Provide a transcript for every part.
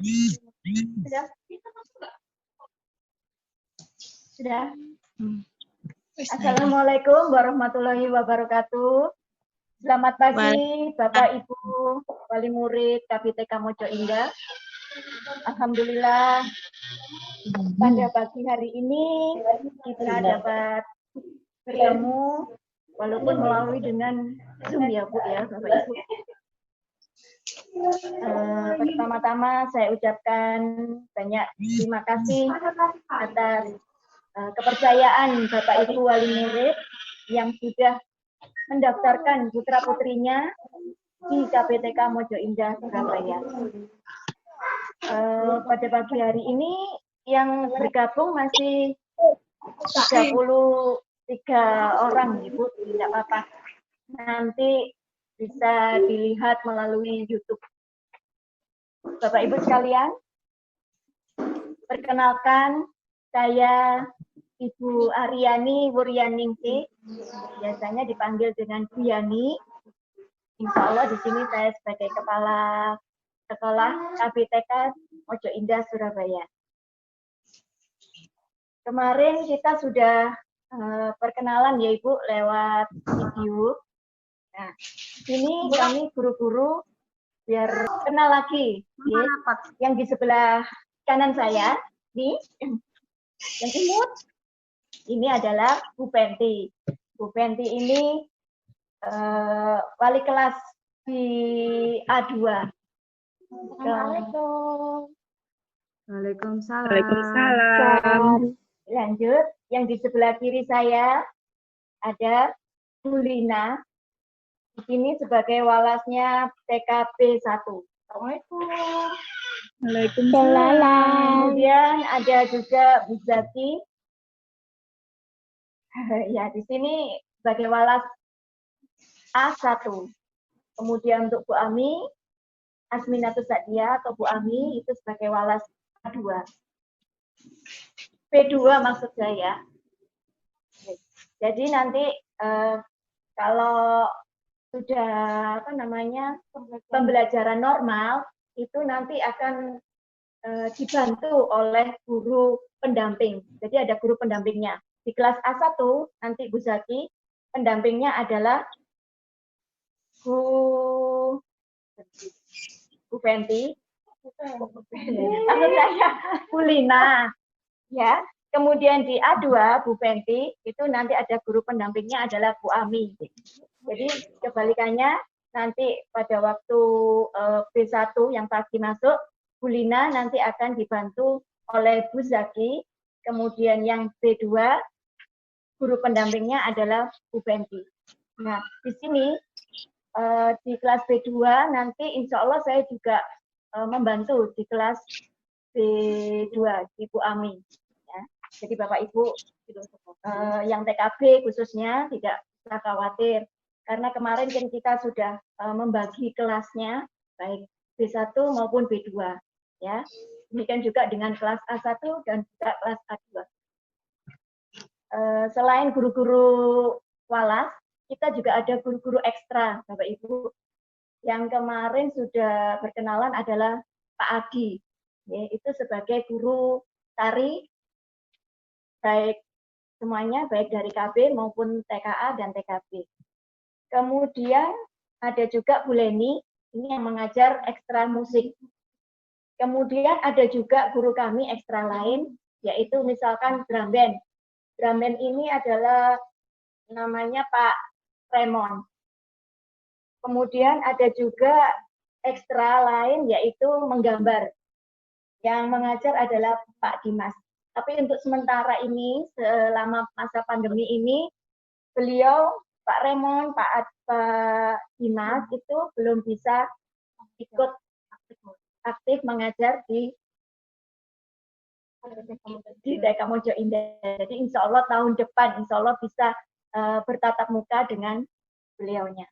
Sudah? Sudah? Assalamualaikum warahmatullahi wabarakatuh. Selamat pagi Bapak Ibu Wali Murid KBTK Mojo Indah. Alhamdulillah pada pagi hari ini kita dapat bertemu walaupun melalui dengan Zoom ya Bu ya Bapak Ibu. Pertama-tama saya ucapkan banyak terima kasih atas kepercayaan Bapak Ibu Wali Murid yang sudah mendaftarkan putra-putrinya di KBTK Mojo Indah Surabaya. Pada pagi hari ini yang bergabung masih 33 orang Ibu, tidak apa-apa. Nanti bisa dilihat melalui YouTube. Bapak Ibu sekalian, perkenalkan saya Ibu Aryani Wuryaningsih, biasanya dipanggil dengan Bu Yani. Insya Allah di sini saya sebagai Kepala Sekolah KBTK Mojo Indah Surabaya. Kemarin kita sudah perkenalan ya Ibu lewat video. Nah, ini kami guru-guru biar kenal lagi. Ya. Yang di sebelah kanan saya, nih, yang imut, ini adalah Bu Penti. Bu Penti ini wali kelas di A2. Assalamualaikum. Waalaikumsalam. Waalaikumsalam. Lanjut, yang di sebelah kiri saya ada Bu Lina. Di sini sebagai walasnya TKB 1. Assalamualaikum. Waalaikumsalam. Kemudian ada juga Bu Zaki. Ya, di sini sebagai walas A1. Kemudian untuk Bu Ami, Asminatus Sadia atau Bu Ami itu sebagai walas A2. P2 maksud saya. Jadi nanti kalau sudah pembelajaran normal itu nanti akan dibantu oleh guru pendamping. Jadi ada guru pendampingnya. Di kelas A1 nanti Bu Zaki, pendampingnya adalah Bu Penti. Maksud saya Bu Lina. Ya. Kemudian di A2 Bu Penti itu nanti ada guru pendampingnya adalah Bu Ami. Jadi kebalikannya nanti pada waktu B1 yang pagi masuk, Bu Lina nanti akan dibantu oleh Bu Zaki. Kemudian yang B2 guru pendampingnya adalah Bu Penti. Nah di sini di kelas B2 nanti insya Allah saya juga membantu di kelas B2 di Bu Ami. Jadi Bapak Ibu yang TKB khususnya tidak usah khawatir karena kemarin kan kita sudah membagi kelasnya baik B1 maupun B2 ya. Demikian juga dengan kelas A1 dan juga kelas A2. Selain guru-guru walas, kita juga ada guru-guru ekstra Bapak Ibu. Yang kemarin sudah berkenalan adalah Pak Adi. Ya, itu sebagai guru tari baik semuanya, baik dari KB maupun TKA dan TKB. Kemudian ada juga Bu Leni, ini yang mengajar ekstra musik. Kemudian ada juga guru kami ekstra lain, yaitu misalkan drum band. Drum band ini adalah namanya Pak Raymond. Kemudian ada juga ekstra lain, yaitu menggambar. Yang mengajar adalah Pak Dimas. Tapi untuk sementara ini, selama masa pandemi ini, beliau, Pak Raymond, Pak Dimas, itu belum bisa ikut aktif mengajar di TK Mojo Indah. Jadi insya Allah tahun depan, insya Allah bisa bertatap muka dengan beliaunya.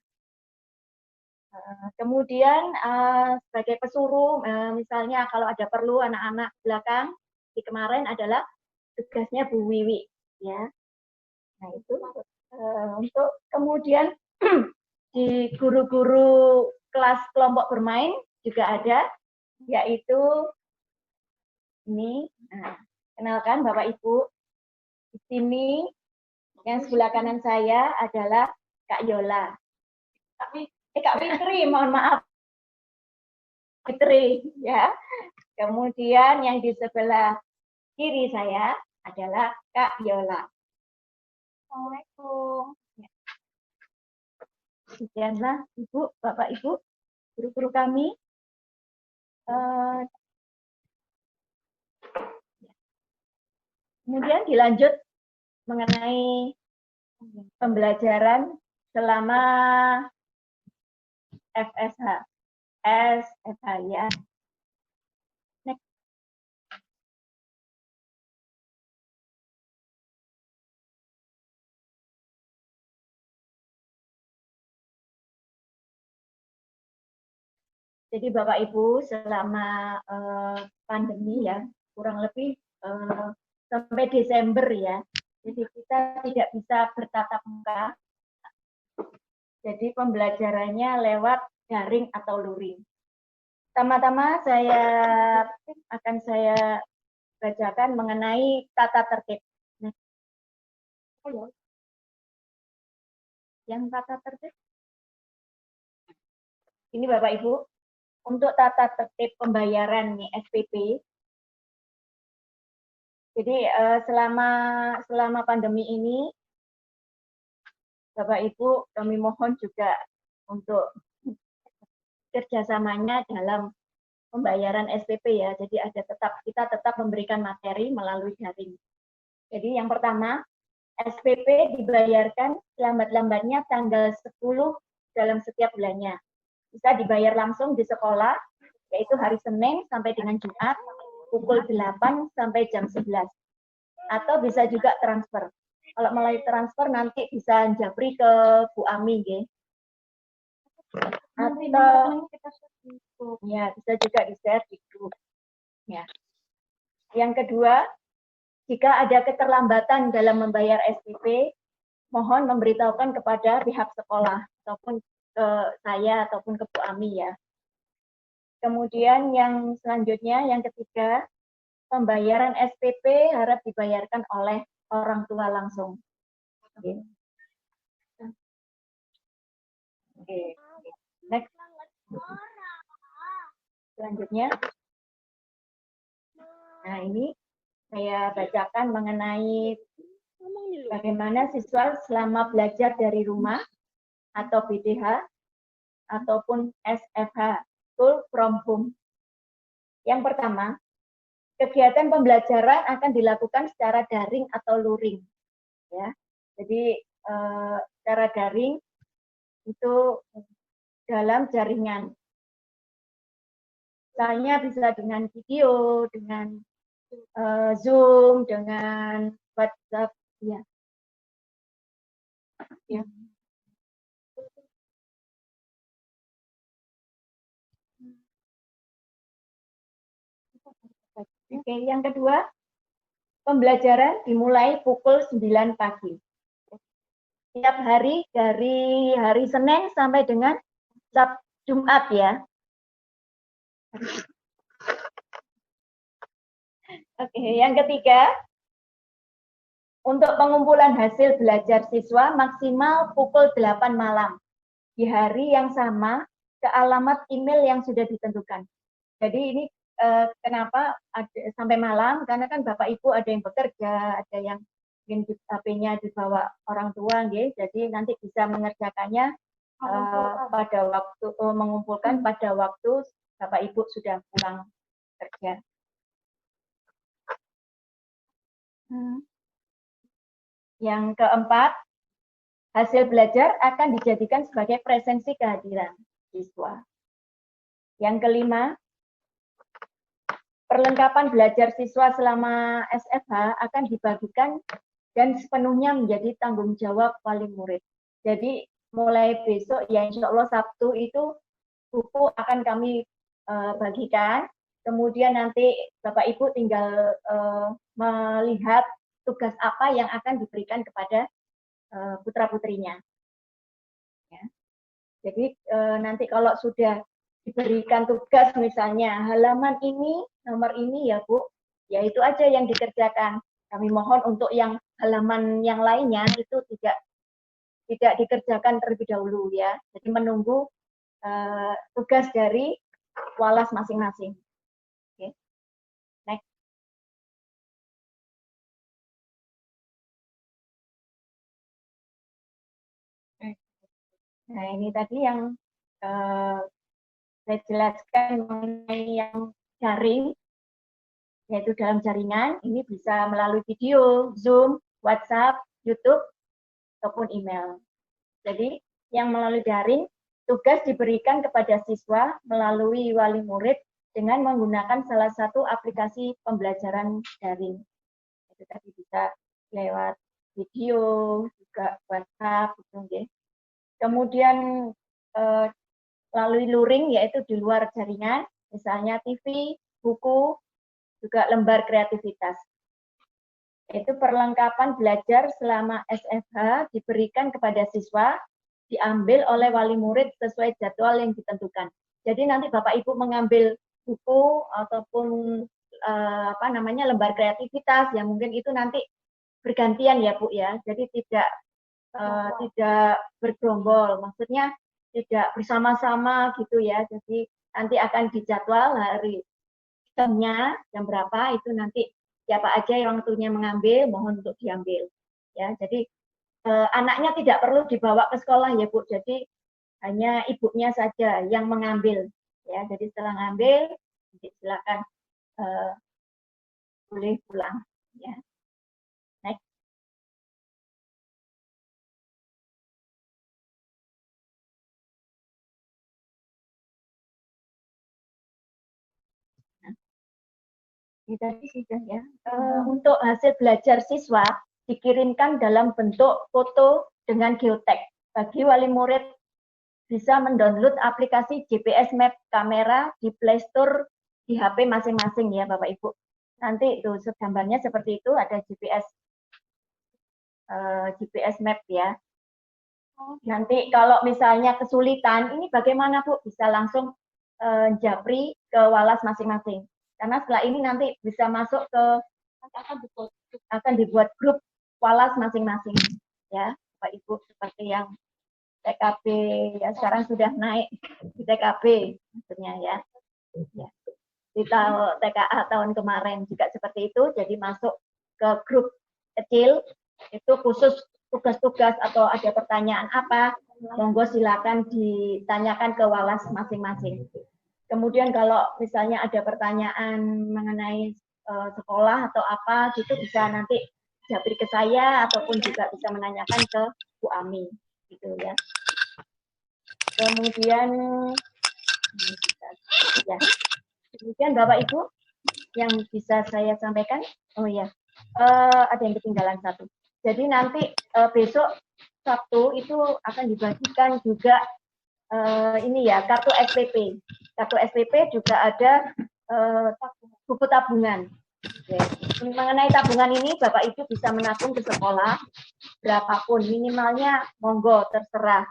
Kemudian sebagai pesuruh, misalnya kalau ada perlu anak-anak belakang, di kemarin adalah tugasnya Bu Wiwi, ya. Nah itu untuk kemudian di guru-guru kelas kelompok bermain juga ada, yaitu Ini, nah, kenalkan Bapak Ibu. Di sini yang sebelah kanan saya adalah Kak Yola. Kak Fitri, mohon maaf. Fitri, ya. Kemudian yang di sebelah kiri saya adalah Kak Yola. Assalamualaikum. Demikianlah Ibu, Bapak Ibu, guru-guru kami. Kemudian dilanjut mengenai pembelajaran selama SFH ya. Next. Jadi Bapak Ibu selama pandemi ya, kurang lebih sampai Desember ya. Jadi kita tidak bisa bertatap muka. Jadi pembelajarannya lewat daring atau luring. Pertama-tama akan saya bacakan mengenai tata tertib. Nah, yang tata tertib. Ini Bapak Ibu, untuk tata tertib pembayaran nih SPP. Jadi selama pandemi ini, Bapak Ibu kami mohon juga untuk kerjasamanya dalam pembayaran SPP ya. Jadi kita tetap memberikan materi melalui daring. Jadi yang pertama, SPP dibayarkan selambat-lambatnya tanggal 10 dalam setiap bulannya. Bisa dibayar langsung di sekolah, yaitu hari Senin sampai dengan Jumat, pukul 8 sampai jam 11. Atau bisa juga transfer. Kalau melalui transfer nanti bisa japri ke Bu Ami, ya. Atau ya bisa juga di-share di grup. Ya. Yang kedua, jika ada keterlambatan dalam membayar SPP, mohon memberitahukan kepada pihak sekolah ataupun ke saya ataupun ke Bu Ami ya. Kemudian yang selanjutnya, yang ketiga, pembayaran SPP harap dibayarkan oleh orang tua langsung. Oke. Oke. Next. Selanjutnya. Nah, ini saya bacakan mengenai bagaimana siswa selama belajar dari rumah atau BDH ataupun SFH, School from Home. Yang pertama, kegiatan pembelajaran akan dilakukan secara daring atau luring. Ya, jadi secara daring itu dalam jaringan. Misalnya bisa dengan video, dengan Zoom, dengan WhatsApp, ya. Ya. Oke, yang kedua, pembelajaran dimulai pukul 9 pagi. Setiap hari dari hari Senin sampai dengan Jumat ya. Oke, yang ketiga, untuk pengumpulan hasil belajar siswa maksimal pukul 8 malam di hari yang sama ke alamat email yang sudah ditentukan. Jadi ini kenapa sampai malam? Karena kan Bapak Ibu ada yang bekerja, ada yang mungkin HP-nya dibawa orang tua, gitu. Jadi nanti bisa mengerjakannya pada waktu mengumpulkan pada waktu Bapak Ibu sudah pulang kerja. Yang keempat, hasil belajar akan dijadikan sebagai presensi kehadiran siswa. Yang kelima, perlengkapan belajar siswa selama SFH akan dibagikan dan sepenuhnya menjadi tanggung jawab wali murid. Jadi mulai besok ya insya Allah Sabtu itu buku akan kami bagikan. Kemudian nanti Bapak Ibu tinggal melihat tugas apa yang akan diberikan kepada putra-putrinya. Ya. Jadi nanti kalau sudah diberikan tugas misalnya halaman ini, nomor ini ya Bu, Ya itu aja yang dikerjakan. Kami mohon untuk yang halaman yang lainnya itu tidak dikerjakan terlebih dahulu ya. Jadi menunggu tugas dari walas masing-masing. Oke. Next. Nah ini tadi yang saya jelaskan mengenai yang daring, yaitu dalam jaringan. Ini bisa melalui video, Zoom, WhatsApp, YouTube, ataupun email. Jadi yang melalui daring, tugas diberikan kepada siswa melalui wali murid dengan menggunakan salah satu aplikasi pembelajaran daring. Itu tadi bisa lewat video, juga WhatsApp, gitu ya. Kemudian melalui luring, yaitu di luar jaringan, misalnya TV, buku, juga lembar kreativitas. Itu perlengkapan belajar selama SFH diberikan kepada siswa, diambil oleh wali murid sesuai jadwal yang ditentukan. Jadi nanti Bapak Ibu mengambil buku ataupun lembar kreativitas, yang mungkin itu nanti bergantian ya Bu ya. Jadi tidak bergerombol, maksudnya tidak bersama-sama gitu ya. Jadi nanti akan dijadwal hari jamnya jam berapa, itu nanti siapa aja yang waktunya mengambil mohon untuk diambil ya. Jadi anaknya tidak perlu dibawa ke sekolah ya Bu. Jadi hanya ibunya saja yang mengambil ya. Jadi setelah ngambil silakan boleh pulang ya. Next. Ini tadi sudah ya. Untuk hasil belajar siswa dikirimkan dalam bentuk foto dengan geotag. Bagi wali murid bisa mendownload aplikasi GPS Map kamera di Play Store di HP masing-masing ya Bapak Ibu. Nanti itu gambarnya seperti itu, ada GPS Map ya. Nanti kalau misalnya kesulitan, ini bagaimana Bu? Bisa langsung japri ke walas masing-masing. Karena setelah ini nanti bisa masuk ke akan dibuat grup walas masing-masing ya Bapak Ibu, seperti yang TKB ya sekarang sudah naik di TKB maksudnya ya. Di TKA tahun kemarin juga seperti itu, jadi masuk ke grup kecil itu khusus tugas-tugas atau ada pertanyaan apa, monggo silakan ditanyakan ke walas masing-masing. Kemudian kalau misalnya ada pertanyaan mengenai sekolah atau apa gitu bisa nanti japri ke saya ataupun juga bisa menanyakan ke Bu Ami gitu ya. Kemudian ya. Kemudian Bapak Ibu yang bisa saya sampaikan, oh ya, ada yang ketinggalan satu. Jadi nanti besok Sabtu itu akan dibagikan juga ini ya kartu SPP. Kartu SPP juga ada buku tabungan. Oke. Mengenai tabungan ini Bapak Ibu bisa menabung ke sekolah berapapun, minimalnya monggo terserah.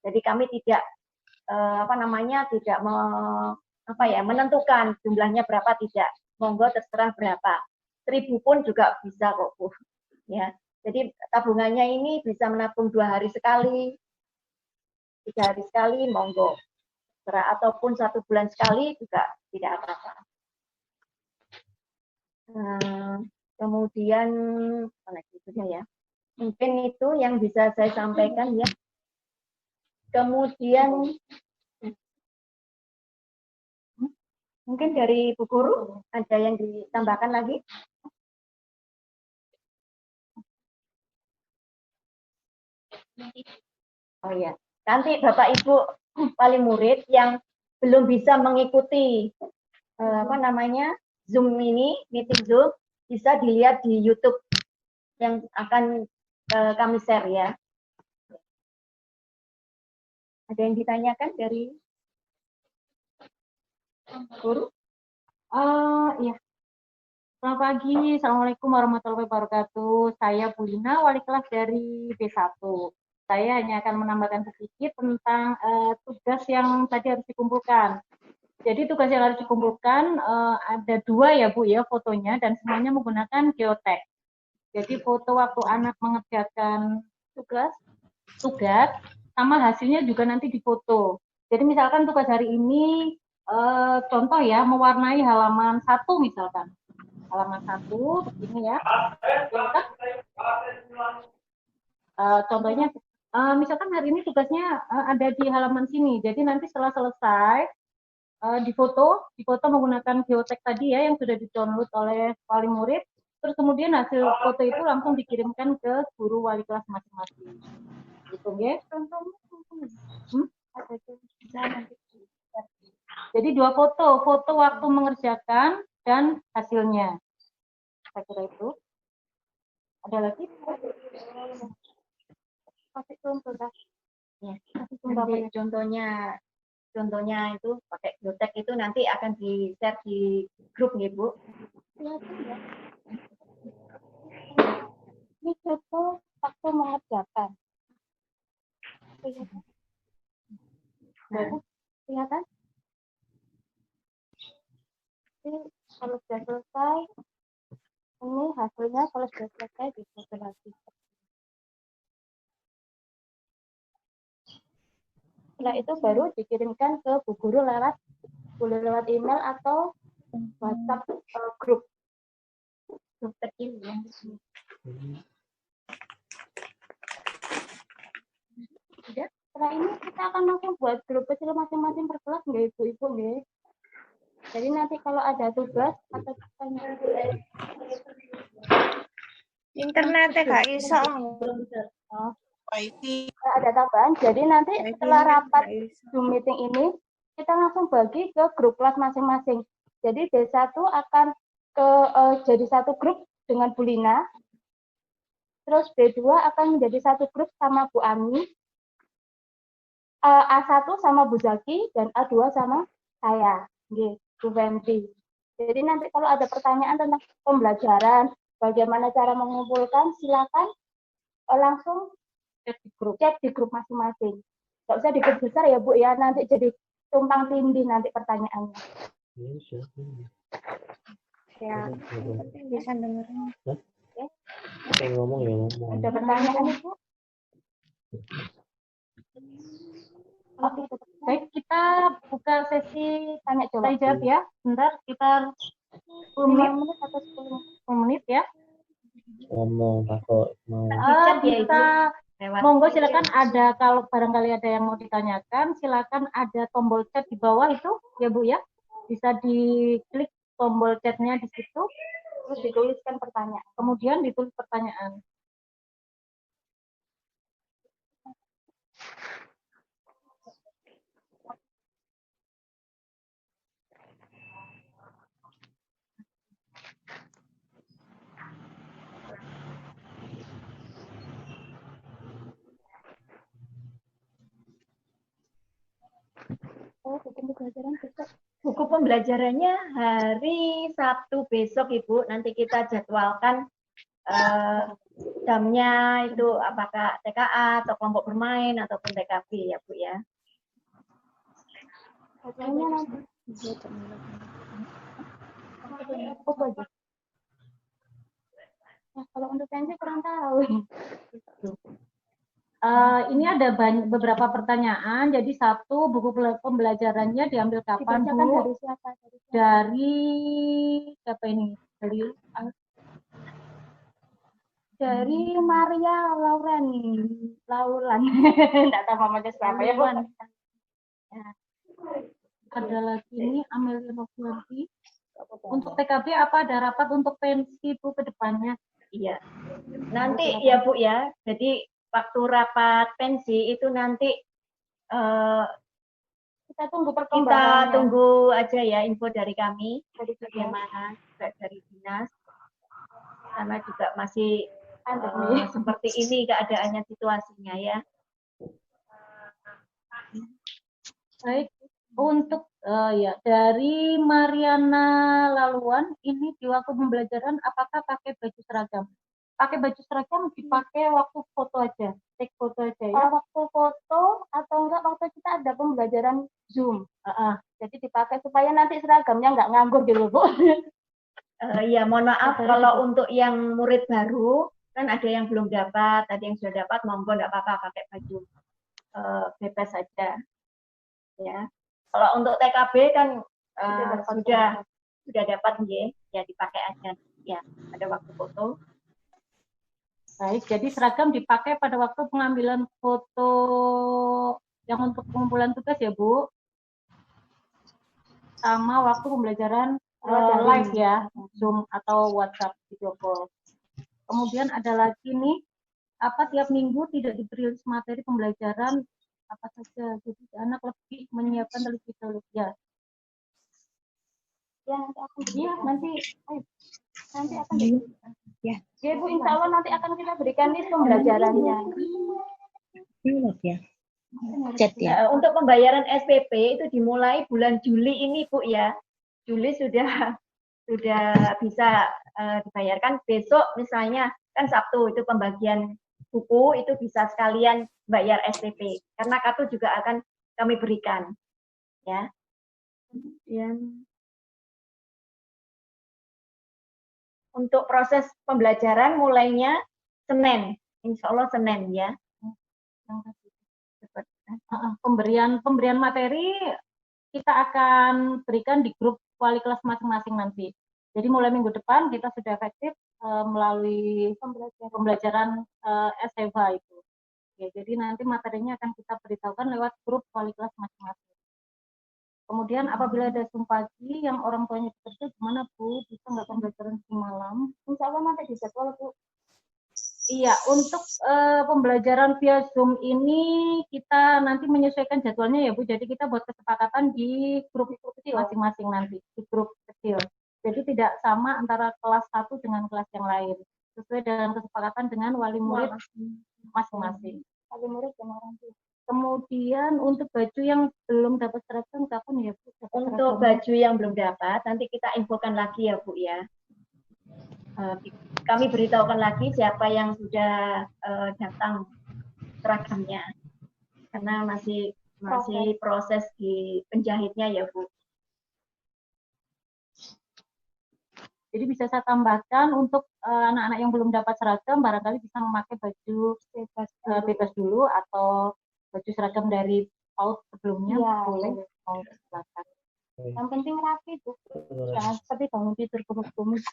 Jadi kami tidak tidak menentukan jumlahnya berapa, tidak. Monggo terserah berapa. 1.000 pun juga bisa kok Bu. Ya. Jadi tabungannya ini bisa menabung 2 hari sekali, 3 hari sekali, monggo. Ataupun 1 bulan sekali juga tidak apa-apa. Kemudian ya, mungkin itu yang bisa saya sampaikan ya. Kemudian mungkin dari Bu Guru ada yang ditambahkan lagi? Oh ya, nanti Bapak Ibu wali murid yang belum bisa mengikuti Zoom ini, meeting Zoom, bisa dilihat di YouTube yang akan kami share ya. Ada yang ditanyakan dari Guru? Iya. Selamat pagi, Assalamualaikum warahmatullahi wabarakatuh. Saya Bu Lina, wali kelas dari B1. Saya hanya akan menambahkan sedikit tentang tugas yang tadi harus dikumpulkan. Jadi tugas yang harus dikumpulkan ada 2 ya Bu ya fotonya, dan semuanya menggunakan geotek. Jadi foto waktu anak mengerjakan tugas sama hasilnya juga nanti difoto. Jadi misalkan tugas hari ini contoh ya, mewarnai halaman 1 misalkan. Halaman 1 begini ya. Contohnya misalkan hari ini tugasnya ada di halaman sini. Jadi nanti setelah selesai difoto menggunakan geotek tadi ya yang sudah di-download oleh wali murid. Terus kemudian hasil foto itu langsung dikirimkan ke guru wali kelas masing-masing. Gitu ya. Jadi 2 foto waktu mengerjakan dan hasilnya. Saya kira itu. Ada lagi? Kasih contoh dah. Ya, nanti contohnya itu pakai geotek itu nanti akan di-share di grup nih Bu. Ini foto waktu mengerjakan. Kelihatan? Ini kalau sudah selesai, ini hasilnya kalau sudah selesai difoto lagi. Setelah itu baru dikirimkan ke Bu Guru boleh lewat email atau WhatsApp grup terkini ya. Setelah ini kita akan langsung buat grup kecil masing-masing per kelas nggak ibu-ibu nggak? Jadi nanti kalau ada tugas atau Internetnya gak iso. ada tambahan, jadi nanti setelah rapat Zoom meeting ini kita langsung bagi ke grup kelas masing-masing. Jadi D1 akan jadi satu grup dengan Bu Lina, terus B2 akan menjadi satu grup sama Bu Ami, A1 sama Bu Zaki, dan A2 sama saya, Bu Fenty. Jadi nanti kalau ada pertanyaan tentang pembelajaran, bagaimana cara mengumpulkan, silakan langsung cek di grup masing-masing. Nggak usah di grup besar ya Bu ya, nanti jadi tumpang tindih nanti pertanyaannya. Ya, bisa dengerin. Oke. Ngomong ya ngomong. Ada pertanyaan Bu? Oke, baik, kita buka sesi Tanya jawab. jawab ya. Bentar, sekitar 10 menit atau 10 menit ya. Ngomong takut mau. Bisa monggo silakan, ada kalau barangkali ada yang mau ditanyakan, silakan ada tombol chat di bawah itu ya Bu ya. Bisa diklik tombol chatnya di situ, terus dituliskan pertanyaan. kemudian ditulis pertanyaan. Buku pembelajarannya hari Sabtu besok Ibu. Nanti kita jadwalkan jamnya itu apakah TKA atau kelompok bermain ataupun TKB ya Bu ya. Kalau untuk pensi kurang tahu. Ini ada beberapa pertanyaan. Jadi satu, buku pembelajarannya diambil kapan Bu? Dari siapa? Dari siapa ini? Dari Maria Lauren. Enggak tahu namanya siapa ya, Bu. Ada lagi ini Amelia Novianti. Untuk TKB apa ada rapat untuk pensi Bu ke depannya? Iya. Nanti ya Bu ya. Jadi waktu rapat pensi itu nanti kita tunggu kita perkembangannya. tunggu aja ya info dari kami bagaimana dari dinas, karena juga masih seperti ini keadaannya situasinya ya. Baik, untuk ya dari Mariana Laluan, ini di waktu pembelajaran apakah pakai baju seragam? Pakai baju seragam dipakai waktu foto aja, take foto aja ya. Waktu foto atau enggak waktu kita ada pembelajaran Zoom. Jadi dipakai supaya nanti seragamnya nggak nganggur gitu, Bu. Ya, mohon maaf kalau untuk yang murid baru kan ada yang belum dapat, tadi yang sudah dapat monggo nggak apa-apa pakai baju bebas saja. Ya. Kalau untuk TKB kan sudah dapat ya dipakai aja. Ya, ada waktu foto. Baik, jadi seragam dipakai pada waktu pengambilan foto yang untuk pengumpulan tugas ya, Bu. Sama waktu pembelajaran live ya, Zoom atau WhatsApp video call. Kemudian ada lagi nih, apa tiap minggu tidak diberi materi pembelajaran apa saja. Jadi anak lebih menyiapkan terlebih dahulu ya. Ya, nanti akan Ya. Ya, Bu, insya Allah nanti akan kita berikan list pembelajarannya. Ya. Chat ya. Untuk pembayaran SPP itu dimulai bulan Juli ini, Bu ya. Juli sudah bisa dibayarkan. Besok misalnya kan Sabtu itu pembagian buku itu bisa sekalian bayar SPP karena kartu juga akan kami berikan. Ya. Kemudian untuk proses pembelajaran mulainya Senin, insya Allah Senin ya. Pemberian materi kita akan berikan di grup wali kelas masing-masing nanti. Jadi mulai minggu depan kita sudah efektif melalui pembelajaran SFH itu. Ya, jadi nanti materinya akan kita beritahukan lewat grup wali kelas masing-masing. Kemudian apabila ada Zoom pagi yang orang tuanya bekerja, gimana Bu? Bisa nggak pembelajaran Zoom malam? Insya Allah nanti dijadwal, Bu. Iya, untuk pembelajaran via Zoom ini kita nanti menyesuaikan jadwalnya ya Bu. Jadi kita buat kesepakatan di grup kecil masing-masing nanti, di grup kecil. Jadi tidak sama antara kelas 1 dengan kelas yang lain. Sesuai dengan kesepakatan dengan wali murid masing-masing. Wali murid dan orang tua. Kemudian untuk baju yang belum dapat seragam kapan ya Bu? Untuk baju yang belum dapat nanti kita infokan lagi ya Bu ya. Kami beritahukan lagi siapa yang sudah datang seragamnya karena masih proses di penjahitnya ya Bu. Jadi bisa saya tambahkan untuk anak-anak yang belum dapat seragam barangkali bisa memakai baju bebas dulu atau baju seragam dari PAUD sebelumnya ya, boleh mau silakan. Yang penting rapi tuh. Jangan seperti bangun tidur kumus-kumus.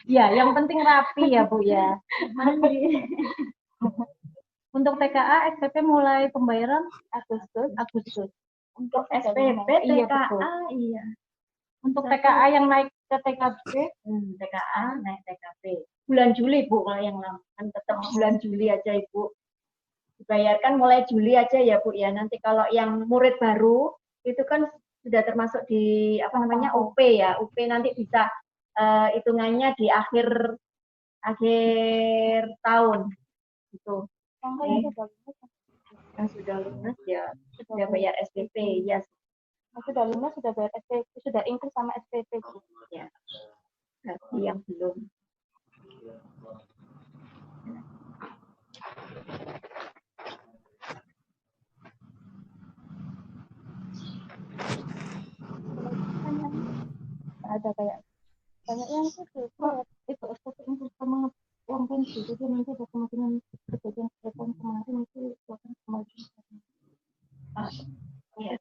Ya, yang penting rapi ya Bu ya. Untuk TKA SPP mulai pembayaran Agustus. Untuk SPP TKA iya. Untuk TKA yang naik ke TKB, TKA naik TKB. Bulan Juli Bu kalau yang lama kan tetap bulan Juli aja Ibu. Dibayarkan mulai Juli aja ya Bu ya. Nanti kalau yang murid baru itu kan sudah termasuk di UP ya. UP nanti bisa hitungannya di akhir tahun gitu. Yang sudah lunas ya sudah bayar SPP ya. Sudah lunas sudah bayar SPP, sudah include sama SPP ya. Berarti yang belum. Ada kayak banyak yang itu SPP include sama uang pensiun, jadi nanti ada kemungkinan kejadian kemarin itu akan kembali. Ya.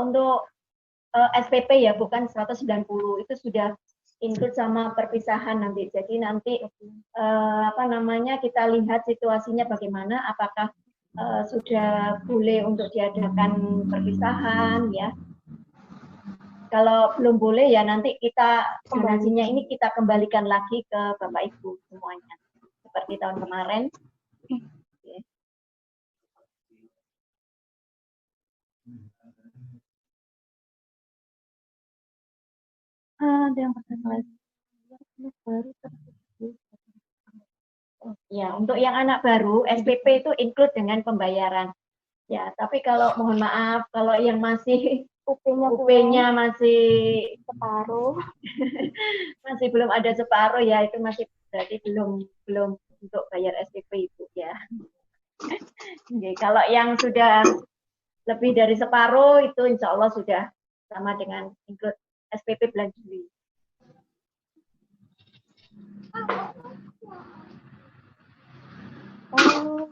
Untuk SPP ya bukan 190 itu sudah include sama perpisahan nanti. Jadi nanti kita lihat situasinya bagaimana, apakah sudah boleh untuk diadakan perpisahan ya. Kalau belum boleh ya nanti kita donasinya ini kita kembalikan lagi ke Bapak Ibu semuanya seperti tahun kemarin. ada yang pertanyaan lagi. Ya, untuk yang anak baru SPP itu include dengan pembayaran. Ya, tapi kalau mohon maaf kalau yang masih UP-nya masih separuh, masih belum ada separuh ya itu masih berarti belum untuk bayar SPP Ibu ya. Oke, kalau yang sudah lebih dari separuh itu insya Allah sudah sama dengan include SPP bulan Juli. Oh,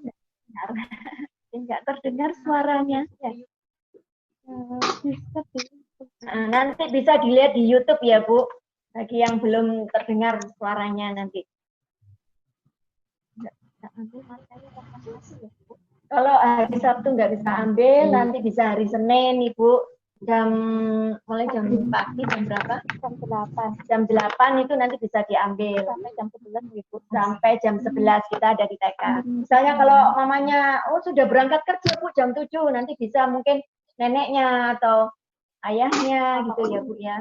enggak terdengar suaranya. Ya. Nah, nanti bisa dilihat di YouTube ya Bu, bagi yang belum terdengar suaranya nanti. Kalau hari Sabtu nggak bisa ambil, nanti bisa hari Senin Ibu, mulai jam pagi jam berapa? Jam 8 Jam 8 itu nanti bisa diambil. sampai jam 11 Ibu. Sampai jam 11 kita ada di TK. Misalnya kalau mamanya, sudah berangkat kerja Bu jam 7, nanti bisa mungkin neneknya atau ayahnya gitu ya Bu ya.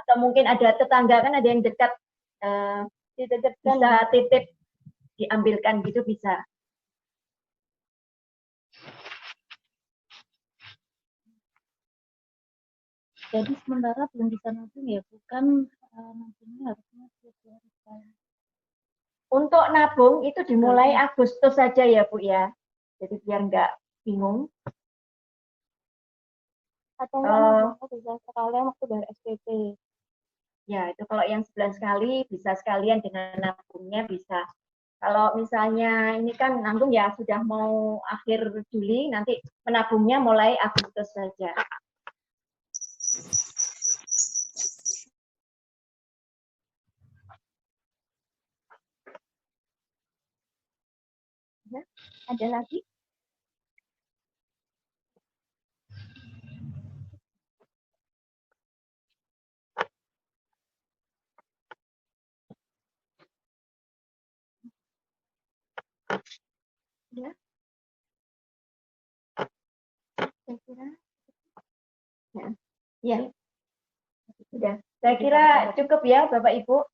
Atau mungkin ada tetangga, kan ada yang dekat, bisa titip diambilkan gitu bisa. Jadi sementara belum bisa nabung ya, bukan nabungnya harusnya Februari. Untuk nabung itu dimulai Agustus saja ya Bu ya. Jadi biar nggak bingung. Atau nabungnya bisa sekalian waktu dari SPP. Ya, itu kalau yang sebulan sekali bisa sekalian dengan nabungnya bisa. Kalau misalnya ini kan nabung ya sudah mau akhir Juli, nanti menabungnya mulai Agustus saja. Ya, ada lagi? Ya. Saya kira ya. Sudah. Saya kira cukup ya Bapak Ibu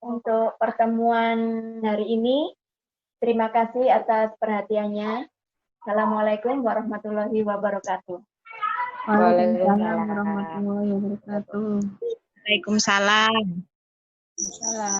untuk pertemuan hari ini. Terima kasih atas perhatiannya. Assalamualaikum warahmatullahi wabarakatuh. Waalaikumsalam warahmatullahi wabarakatuh. Waalaikumsalam. Salam.